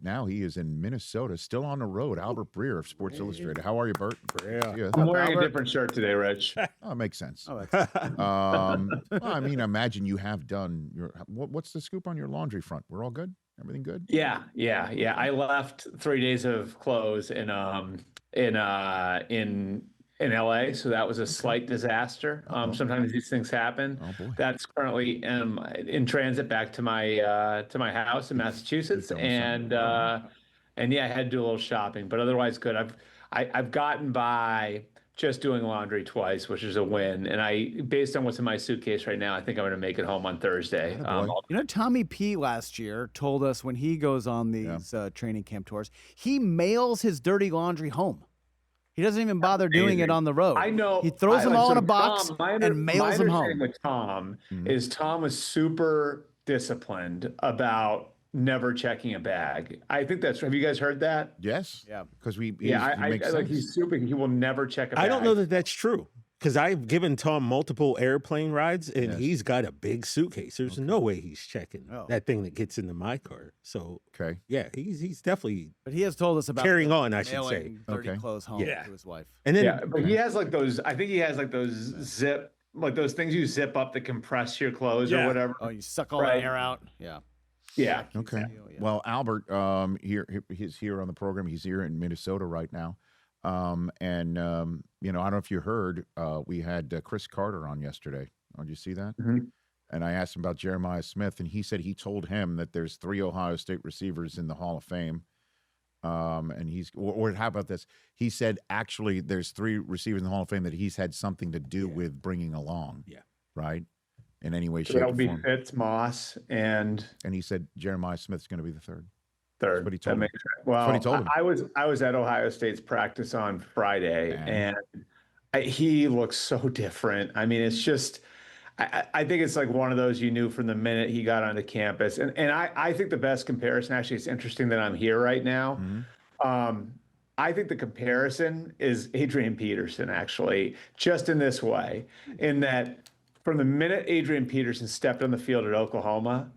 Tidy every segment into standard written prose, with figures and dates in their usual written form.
now he is in Minnesota, still on the road. Albert Breer of Sports Illustrated. How are you, Bert? Yeah. I'm wearing a different shirt today, Rich. Oh, it makes sense. Oh, that's Well, I mean, imagine you have done your. What's the scoop on your laundry front? We're all good. Everything good? Yeah. I left 3 days of clothes in LA, so that was a slight disaster. Sometimes these things happen. Oh boy. That's currently in transit back to my house in Massachusetts, and yeah, I had to do a little shopping, but otherwise good. I've gotten by just doing laundry twice, which is a win. And based on what's in my suitcase right now, I think I'm going to make it home on Thursday. Tommy P last year told us when he goes on these training camp tours, he mails his dirty laundry home. He doesn't even bother doing it on the road. I know. He throws them all in a box and mails them home. With Tom is Tom was super disciplined about never checking a bag. I think that's. Have you guys heard that? Yes. Yeah. Because he he's super. He will never check a bag. I don't know that that's true because I've given Tom multiple airplane rides and he's got a big suitcase. There's no way he's checking that thing that gets into my car. So yeah, he's definitely. But he has told us about carrying on. I should say dirty clothes home to his wife. And then but he has like those. I think he has like those zip, like those things you zip up to compress your clothes or whatever. Oh, you suck all the air out. Yeah. Yeah. Okay. Well, Albert, he's here on the program. He's here in Minnesota right now. And I don't know if you heard, we had Chris Carter on yesterday. Oh, did you see that? Mm-hmm. And I asked him about Jeremiah Smith, and he said he told him that there's 3 Ohio State receivers in the Hall of Fame. And or how about this? He said, actually, there's 3 receivers in the Hall of Fame that he's had something to do with bringing along. Yeah. Right? In any way, shape, or form. That would be Fitz, Moss, and he said Jeremiah Smith's going to be the third. That's what he told me. Well, That's what he told him. I was at Ohio State's practice on Friday, and he looks so different. I mean, it's just, I think it's like one of those you knew from the minute he got onto campus. And I think the best comparison, actually, it's interesting that I'm here right now. I think the comparison is Adrian Peterson, actually, just in this way, in that from the minute Adrian Peterson stepped on the field at Oklahoma,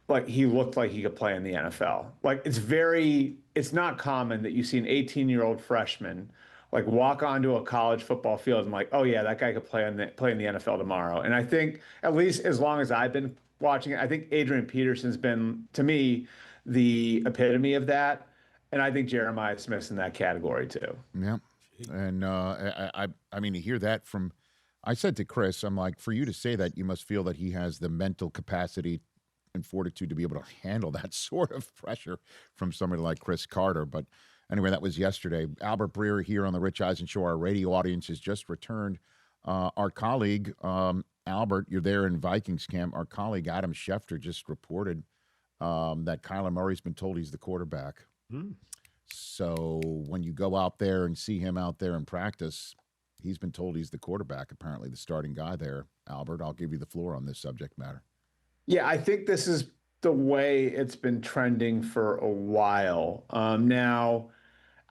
like he looked like he could play in the NFL. Like it's not common that you see an 18-year-old freshman like walk onto a college football field and like, oh yeah, that guy could play in the NFL tomorrow. And I think at least as long as I've been watching it, I think Adrian Peterson's been, to me, the epitome of that. And I think Jeremiah Smith's in that category too. Yeah. And I mean, to hear that from, I said to Chris, I'm like, for you to say that, you must feel that he has the mental capacity and fortitude to be able to handle that sort of pressure from somebody like Chris Carter. But anyway, that was yesterday. Albert Breer here on the Rich Eisen Show. Our radio audience has just returned. Our colleague, Albert, you're there in Vikings camp. Our colleague, Adam Schefter, just reported that Kyler Murray's been told he's the quarterback. So when you go out there and see him out there in practice, he's been told he's the quarterback, apparently the starting guy there. Albert, I'll give you the floor on this subject matter. Yeah, I think this is the way it's been trending for a while. Now,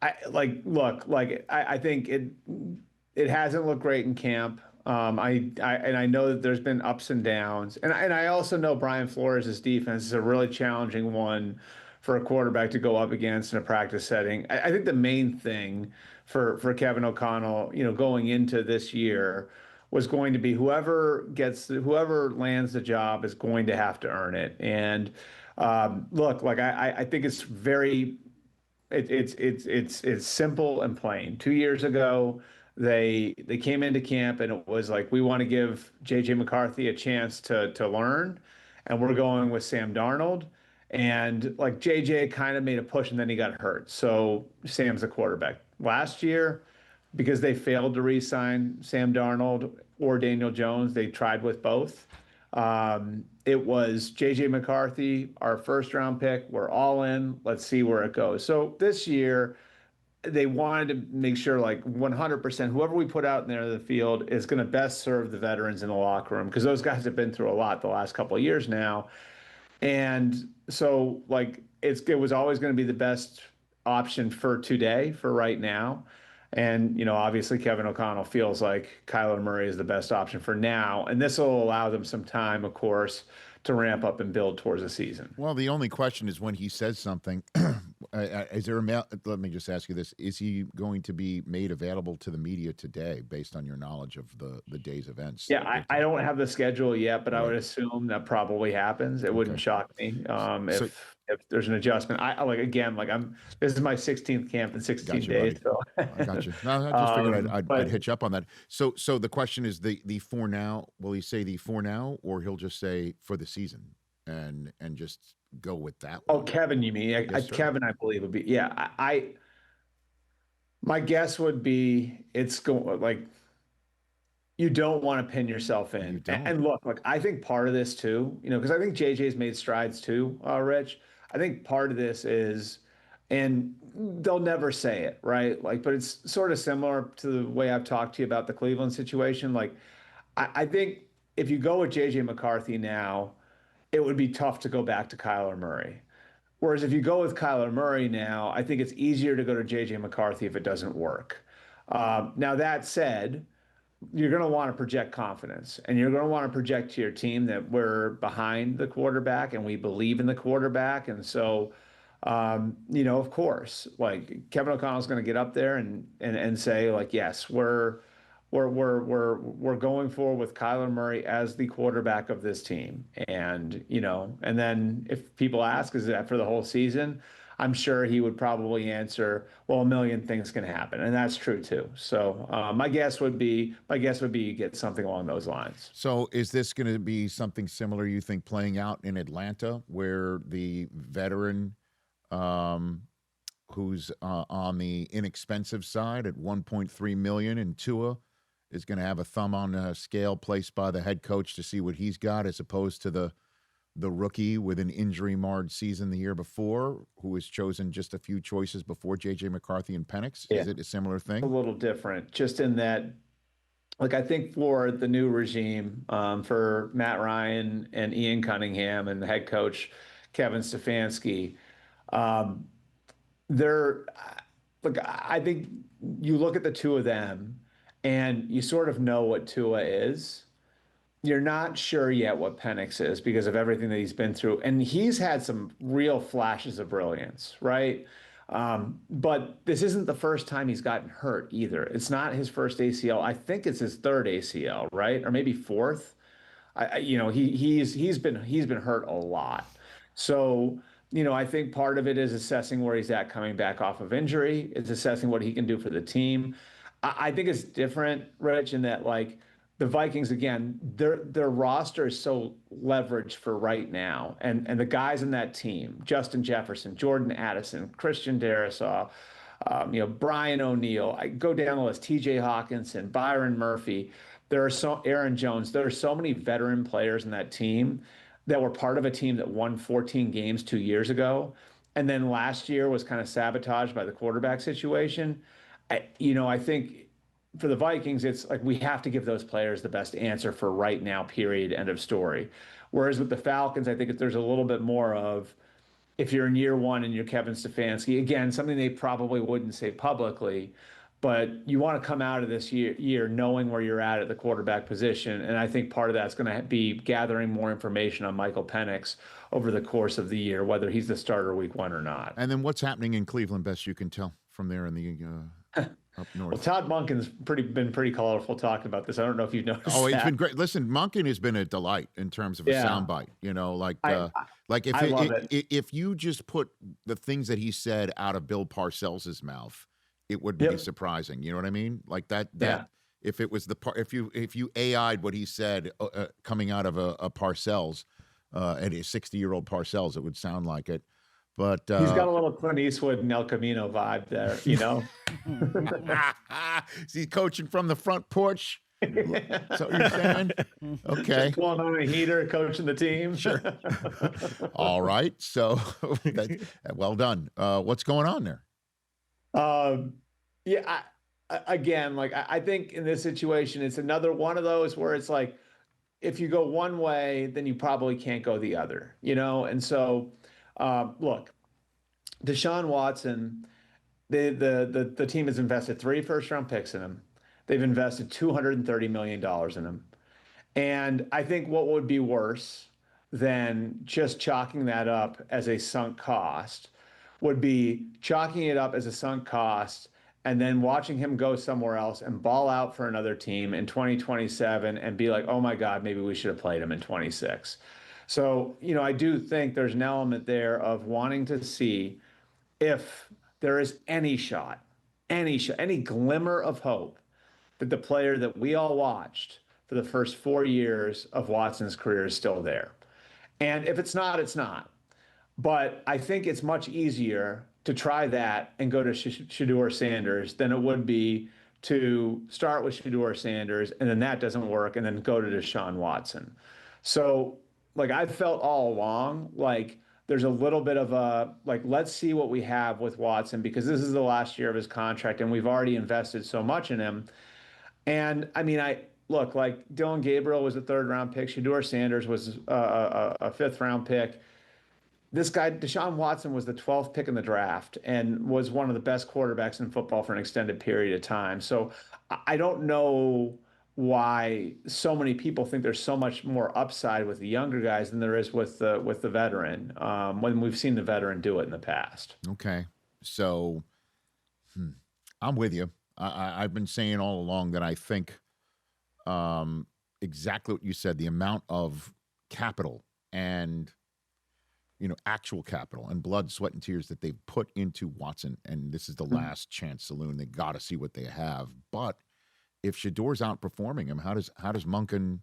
I think it hasn't looked great in camp. I know that there's been ups and downs, and I also know Brian Flores' defense is a really challenging one for a quarterback to go up against in a practice setting. I think the main thing for Kevin O'Connell, going into this year, was going to be whoever lands the job is going to have to earn it. And look, like I think it's it's simple and plain. 2 years ago, they came into camp and it was like, we want to give JJ McCarthy a chance to learn, and we're going with Sam Darnold. And like JJ kind of made a push and then he got hurt, so Sam's the quarterback. Last year, because they failed to re-sign Sam Darnold or Daniel Jones, they tried with both. It was J.J. McCarthy, our first-round pick. We're all in. Let's see where it goes. So this year, they wanted to make sure, like 100%, whoever we put out in there in the field is going to best serve the veterans in the locker room, because those guys have been through a lot the last couple of years now. And so, like, it was always going to be the best option for today, for right now. And, obviously Kevin O'Connell feels like Kyler Murray is the best option for now. And this will allow them some time, of course, to ramp up and build towards the season. Well, the only question is when he says something, Is there let me just ask you this: is he going to be made available to the media today, based on your knowledge of the day's events? Yeah, I don't have the schedule yet, but I would assume that probably happens. It wouldn't shock me if there's an adjustment. This is my 16th camp in 16 days. Buddy. So I got you. No, I just figured I'd hitch up on that. So the question is the for now. Will he say the for now, or he'll just say for the season and just go with that one? Oh, Kevin, you mean? Yes, Kevin, I believe would be. Yeah, my guess would be it's going like you don't want to pin yourself in. And look, I think part of this too, because I think JJ's made strides too, Rich. I think part of this is, and they'll never say it, right? But it's sort of similar to the way I've talked to you about the Cleveland situation. I think if you go with JJ McCarthy now, it would be tough to go back to Kyler Murray. Whereas if you go with Kyler Murray now, I think it's easier to go to JJ McCarthy if it doesn't work. Now, that said, you're going to want to project confidence, and you're going to want to project to your team that we're behind the quarterback and we believe in the quarterback. And so, of course, Kevin O'Connell's going to get up there and say yes, we're going forward with Kyler Murray as the quarterback of this team. And, and then if people ask, is that for the whole season? I'm sure he would probably answer, well, a million things can happen. And that's true too. So my guess would be you get something along those lines. So is this going to be something similar, you think, playing out in Atlanta, where the veteran who's on the inexpensive side at $1.3 million, and Tua is going to have a thumb on a scale placed by the head coach to see what he's got, as opposed to the rookie with an injury-marred season the year before, who was chosen just a few choices before J.J. McCarthy and Penix? Yeah. Is it a similar thing? A little different, just in that, I think for the new regime, for Matt Ryan and Ian Cunningham and the head coach, Kevin Stefanski, I think you look at the two of them and you sort of know what Tua is. You're not sure yet what Penix is because of everything that he's been through. And he's had some real flashes of brilliance, right? But this isn't the first time he's gotten hurt either. It's not his first ACL. I think it's his third ACL, right? Or maybe fourth. He's been hurt a lot. So, I think part of it is assessing where he's at coming back off of injury. It's assessing what he can do for the team. I think it's different, Rich, in that the Vikings, again, their roster is so leveraged for right now. And the guys in that team, Justin Jefferson, Jordan Addison, Christian Darrisaw, Brian O'Neill, I go down the list, TJ Hawkinson, Byron Murphy, Aaron Jones. There are so many veteran players in that team that were part of a team that won 14 games 2 years ago. And then last year was kind of sabotaged by the quarterback situation. I think for the Vikings, it's we have to give those players the best answer for right now, period, end of story. Whereas with the Falcons, I think there's a little bit more of, if you're in year one and you're Kevin Stefanski, again, something they probably wouldn't say publicly, but you want to come out of this year knowing where you're at the quarterback position. And I think part of that's going to be gathering more information on Michael Penix over the course of the year, whether he's the starter week one or not. And then what's happening in Cleveland, best you can tell from there in the up north? Well, Todd Monken's been pretty colorful talking about this. I don't know if you've noticed. Oh, it's been great. Listen, Monken has been a delight in terms of a soundbite. If you just put the things that he said out of Bill Parcells' mouth, it would be surprising. You know what I mean? If it was if you AI'd what he said coming out of a Parcells, at a 60-year-old Parcells, it would sound like it. But he's got a little Clint Eastwood and El Camino vibe there, Is he coaching from the front porch? So you're saying? Okay. Just pulling on a heater, coaching the team. Sure. All right. So well done. What's going on there? I think in this situation, it's another one of those where it's if you go one way, then you probably can't go the other, And so, look, Deshaun Watson, the team has invested 3 first-round picks in him. They've invested $230 million in him. And I think what would be worse than just chalking that up as a sunk cost would be chalking it up as a sunk cost and then watching him go somewhere else and ball out for another team in 2027 and be like, oh my God, maybe we should have played him in 26. So, I do think there's an element there of wanting to see if there is any shot, any glimmer of hope that the player that we all watched for the first 4 years of Watson's career is still there. And if it's not, it's not. But I think it's much easier to try that and go to Shedeur Sanders than it would be to start with Shedeur Sanders and then that doesn't work and then go to Deshaun Watson. So, I've felt all along like there's a little bit of a let's see what we have with Watson because this is the last year of his contract and we've already invested so much in him. And I mean, look, Dylan Gabriel was a 3rd-round pick. Shedeur Sanders was a 5th-round pick. This guy, Deshaun Watson, was the 12th pick in the draft and was one of the best quarterbacks in football for an extended period of time. So I don't know why so many people think there's so much more upside with the younger guys than there is with the veteran when we've seen the veteran do it in the past. Okay. So I'm with you. I've been saying all along that I think exactly what you said, the amount of capital and actual capital and blood, sweat, and tears that they've put into Watson, and this is the last chance saloon. They got to see what they have. But if Shedeur's outperforming him, how does Monken,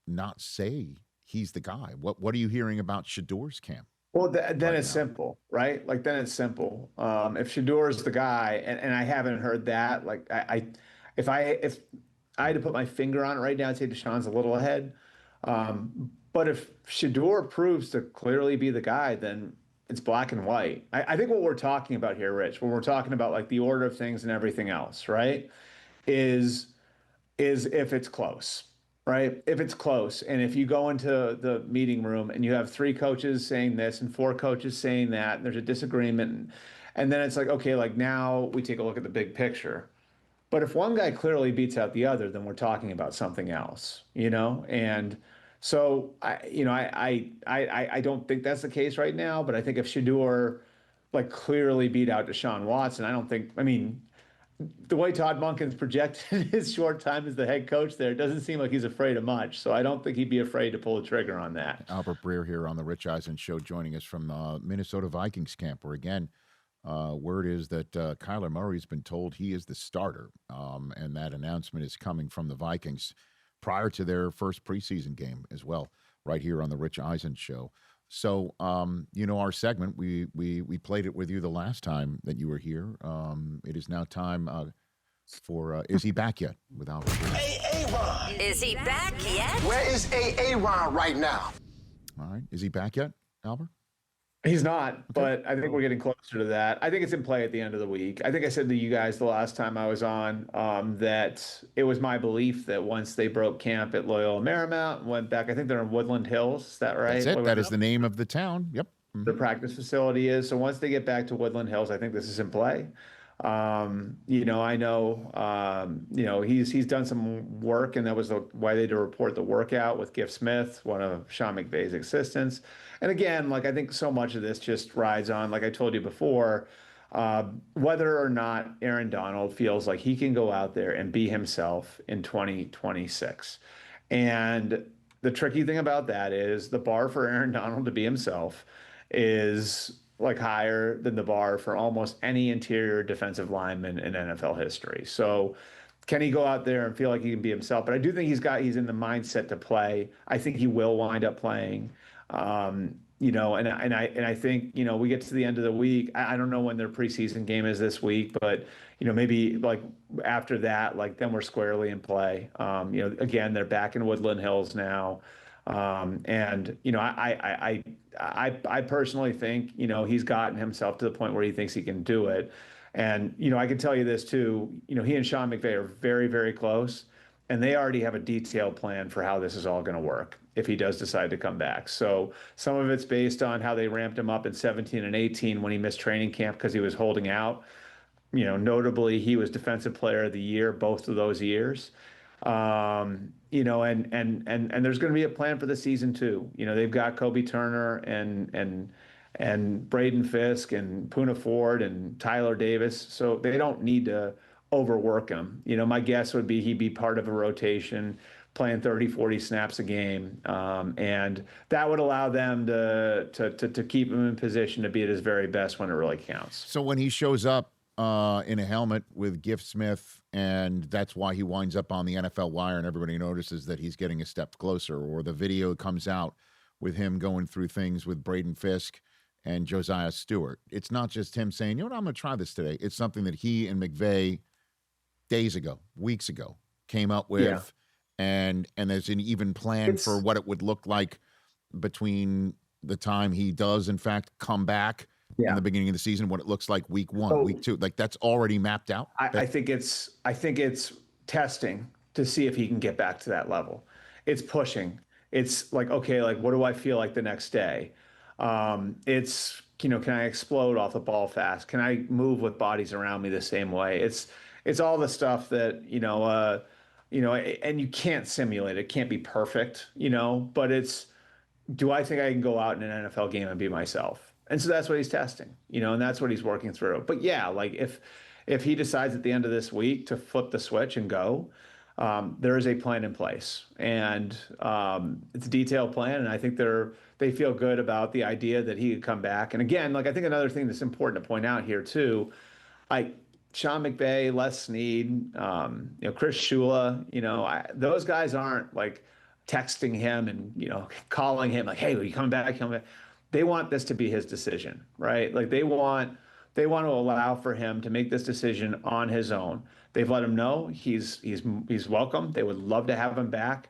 not say he's the guy? What are you hearing about Shedeur's camp? Well, then it's simple, right? Then it's simple. If Shedeur is the guy, and I haven't heard that, if I had to put my finger on it right now, I'd say Deshaun's a little ahead. But if Shedeur proves to clearly be the guy, then it's black and white. I think what we're talking about here, Rich, when we're talking about the order of things and everything else, right, is if it's close. Right? If it's close, and if you go into the meeting room and you have 3 coaches saying this and 4 coaches saying that, and there's a disagreement, and then it's okay, now we take a look at the big picture. But if one guy clearly beats out the other, then we're talking about something else, And so I don't think that's the case right now. But I think if Shedeur clearly beat out Deshaun Watson, the way Todd Monken's projected his short time as the head coach there, it doesn't seem like he's afraid of much. So I don't think he'd be afraid to pull the trigger on that. Albert Breer here on the Rich Eisen Show, joining us from the Minnesota Vikings camp, where, again, word is that Kyler Murray's been told he is the starter, and that announcement is coming from the Vikings prior to their first preseason game as well, right here on the Rich Eisen Show. So, our segment, we played it with you the last time that you were here. It is now time for Is He Back Yet? With Albert. Aaron. Is he back yet? Where is Aaron right now? All right. Is he back yet, Albert? He's not, but I think we're getting closer to that. I think it's in play at the end of the week. I think I said to you guys the last time I was on that it was my belief that once they broke camp at Loyola Marymount and went back, I think they're in Woodland Hills. Is that right? That's it. That is the name of the town. Yep. The practice facility is. So once they get back to Woodland Hills, I think this is in play. I know, he's done some work, and that was why they had to report the workout with Giff Smith, one of Sean McVay's assistants. And again, I think so much of this just rides on, like I told you before, whether or not Aaron Donald feels like he can go out there and be himself in 2026. And the tricky thing about that is the bar for Aaron Donald to be himself is higher than the bar for almost any interior defensive lineman in NFL history. So can he go out there and feel like he can be himself? But I do think he's in the mindset to play. I think he will wind up playing. And I think, we get to the end of the week. I don't know when their preseason game is this week, but, maybe after that, then we're squarely in play. Again, they're back in Woodland Hills now. I personally think, he's gotten himself to the point where he thinks he can do it. And, I can tell you this too, he and Sean McVay are very, very close, and they already have a detailed plan for how this is all going to work if he does decide to come back. So some of it's based on how they ramped him up in 17 and 18 when he missed training camp because he was holding out. Notably, he was Defensive Player of the Year both of those years. And there's going to be a plan for the season too. They've got Kobe Turner and and Braden Fisk and Poona Ford and Tyler Davis. So they don't need to overwork him. My guess would be he'd be part of a rotation, playing 30, 40 snaps a game. And that would allow them to keep him in position to be at his very best when it really counts. So when he shows up in a helmet with Gift Smith, and that's why he winds up on the NFL wire and everybody notices that he's getting a step closer, or the video comes out with him going through things with Braden Fisk and Josiah Stewart. It's not just him saying, I'm going to try this today. It's something that he and McVay days ago, weeks ago, came up with, and there's an even plan for what it would look like between the time he does, in fact, come back in the beginning of the season, what it looks like week 1, week 2. Like, that's already mapped out. I think it's testing to see if he can get back to that level. It's pushing. It's like, okay, like, what do I feel like the next day? It's, can I explode off the ball fast? Can I move with bodies around me the same way? It's all the stuff that, and you can't simulate it. It can't be perfect, but do I think I can go out in an NFL game and be myself? And so that's what he's testing, and that's what he's working through. But yeah, like if he decides at the end of this week to flip the switch and go, there is a plan in place, and it's a detailed plan. And I think they feel good about the idea that he could come back. And again, like, I think another thing that's important to point out here too, like Sean McVay, Les Snead, Chris Shula, those guys aren't like texting him and, calling him like, hey, are you coming back? They want this to be his decision, right? Like they want to allow for him to make this decision on his own. They've let him know he's welcome. They would love to have him back.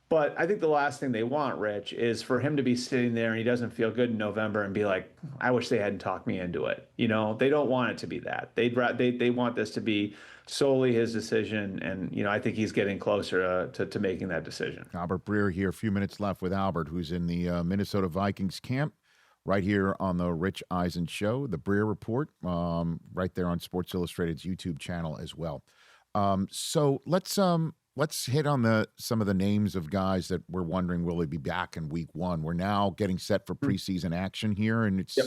But I think the last thing they want, Rich, is for him to be sitting there and he doesn't feel good in November and be like, I wish they hadn't talked me into it. They don't want it to be that. They want this to be solely his decision. And, I think he's getting closer to making that decision. Albert Breer here. A few minutes left with Albert, who's in the Minnesota Vikings camp right here on the Rich Eisen Show, the Breer Report, right there on Sports Illustrated's YouTube channel as well. So let's hit on some of the names of guys that we're wondering, will he be back in week 1? We're now getting set for preseason action here, and it's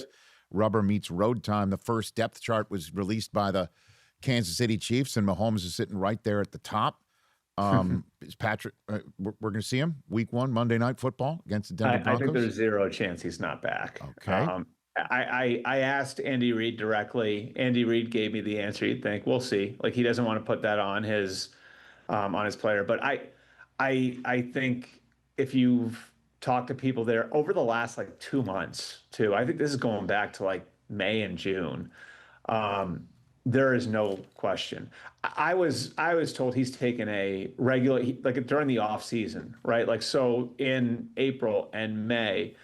rubber meets road time. The first depth chart was released by the Kansas City Chiefs, and Mahomes is sitting right there at the top. Is Patrick, we're going to see him week 1, Monday Night Football against the Denver Broncos? I think there's zero chance he's not back. Okay. I asked Andy Reid directly. Andy Reid gave me the answer you'd think. We'll see. Like, he doesn't want to put that on his player. But I think if you've talked to people there over the last 2 months too, I think this is going back to May and June. There is no question. I was told he's taken a regular, during the off season, right? So in April and May,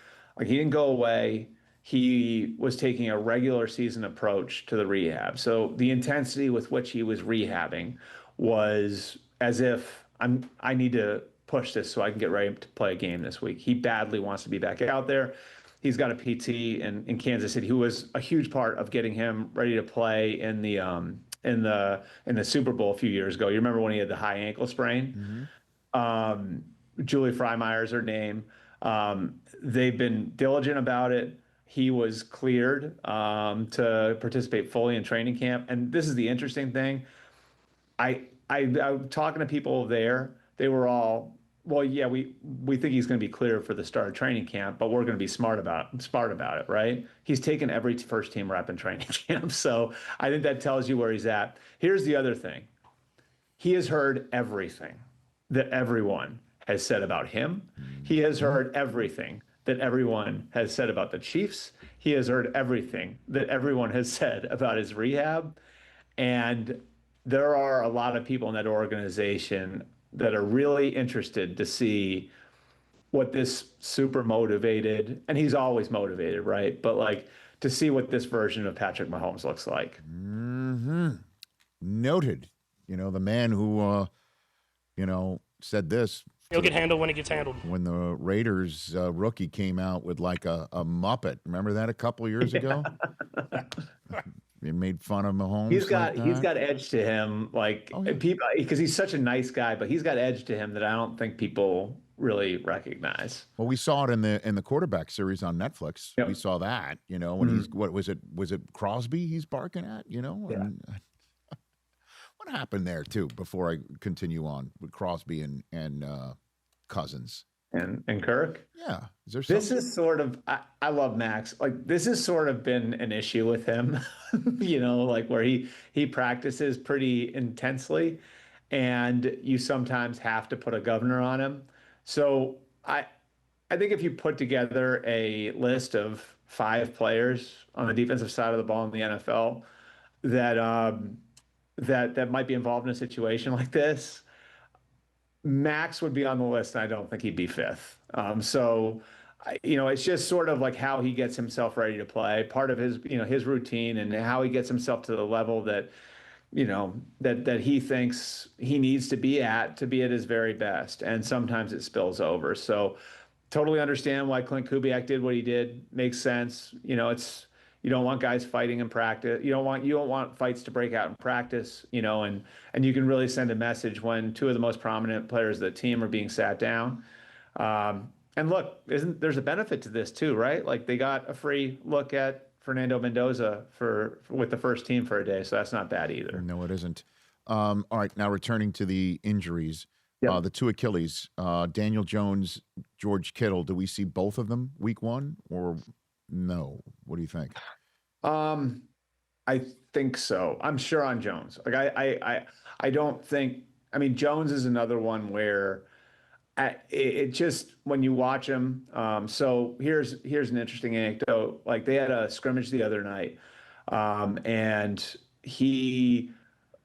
he didn't go away. He was taking a regular season approach to the rehab. So the intensity with which he was rehabbing was as if I need to push this so I can get ready to play a game this week. He badly wants to be back out there. He's got a PT in Kansas City who was a huge part of getting him ready to play in the Super Bowl a few years ago. You remember when he had the high ankle sprain? Mm-hmm. Julie Freymeyer's her name. They've been diligent about it. He was cleared to participate fully in training camp. And this is the interesting thing. I talking to people there, they were all, well, yeah, we think he's going to be clear for the start of training camp, but we're going to be smart about it, right? He's taken every first team rep in training camp. So I think that tells you where he's at. Here's the other thing. He has heard everything that everyone has said about him. He has heard everything that everyone has said about the Chiefs. He has heard everything that everyone has said about his rehab. And there are a lot of people in that organization that are really interested to see what this super motivated, and he's always motivated, right? But to see what this version of Patrick Mahomes looks like. Mm-hmm. Noted. The man who, said this. He'll get handled when he gets handled. When the Raiders rookie came out with a Muppet. Remember that a couple of years ago? They made fun of Mahomes. He's got edge to him, people, because he's such a nice guy, but he's got edge to him that I don't think people really recognize. Well, we saw it in the quarterback series on Netflix. Yep. We saw that, when he's what was it Crosby he's barking at, Yeah. And what happened there too before I continue on with Crosby and Cousins and Kirk? Yeah. Is there this is sort of I love Maxx. Like this has sort of been an issue with him, like where he practices pretty intensely and you sometimes have to put a governor on him. So I think if you put together a list of 5 players on the defensive side of the ball in the NFL that might be involved in a situation like this, Maxx would be on the list, and I don't think he'd be 5th. It's just sort of like how he gets himself ready to play, part of his, his routine and how he gets himself to the level that, that he thinks he needs to be at his very best. And sometimes it spills over. So totally understand why Clint Kubiak did what he did. Makes sense. You don't want guys fighting in practice. You don't want fights to break out in practice, and you can really send a message when 2 of the most prominent players of the team are being sat down. And look, there's a benefit to this too, right? Like they got a free look at Fernando Mendoza with the first team for a day, so that's not bad either. No, it isn't. All right, now returning to the injuries, the 2 Achilles, Daniel Jones, George Kittle. Do we see both of them week 1 or no? What do you think? I think so. I'm sure on Jones. Like I don't think. I mean, Jones is another one where it just when you watch him. So here's an interesting anecdote. Like they had a scrimmage the other night, and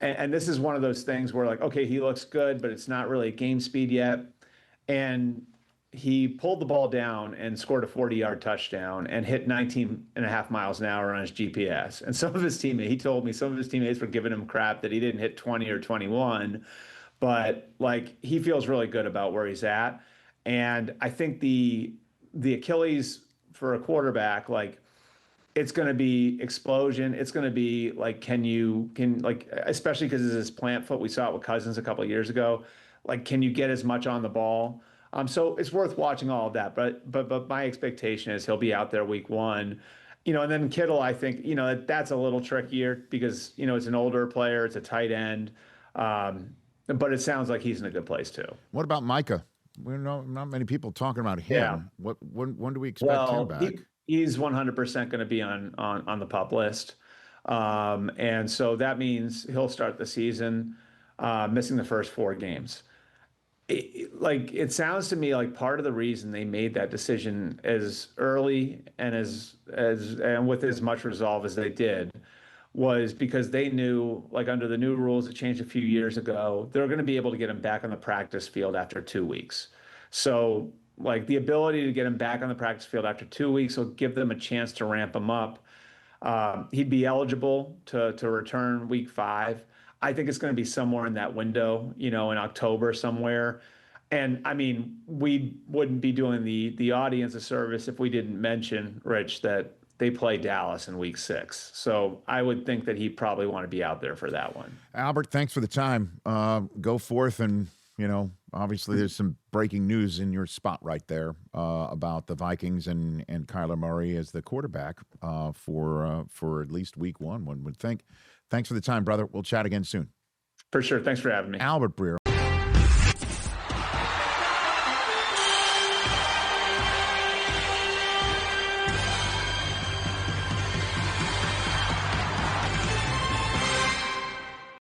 this is one of those things where like, okay, he looks good, but it's not really game speed yet, and he pulled the ball down and scored a 40-yard touchdown and hit 19.5 miles an hour on his GPS. And he told me some of his teammates were giving him crap that he didn't hit 20 or 21, but like he feels really good about where he's at. And I think the Achilles for a quarterback, like it's going to be explosion. It's going to be like, especially because it's his plant foot. We saw it with Cousins a couple of years ago. Like, can you get as much on the ball? So it's worth watching all of that, but my expectation is he'll be out there week 1, and then Kittle, I think, that's a little trickier because, it's an older player, it's a tight end, but it sounds like he's in a good place too. What about Micah? Not many people talking about him. Yeah. When do we expect him back? He's 100% going to be on the PUP list. And so that means he'll start the season missing the first 4 games. It sounds to me like part of the reason they made that decision as early and and with as much resolve as they did was because they knew, like under the new rules that changed a few years ago, they're going to be able to get him back on the practice field after 2 weeks. So like the ability to get him back on the practice field after 2 weeks will give them a chance to ramp him up. He'd be eligible to return week 5. I think it's going to be somewhere in that window, in October somewhere. And I mean, we wouldn't be doing the audience a service if we didn't mention, Rich, that they play Dallas in week 6. So I would think that he'd probably want to be out there for that one. Albert, thanks for the time. Go forth and, obviously there's some breaking news in your spot right there about the Vikings and Kyler Murray as the quarterback for at least week 1, one would think. Thanks for the time, brother. We'll chat again soon. For sure. Thanks for having me. Albert Breer.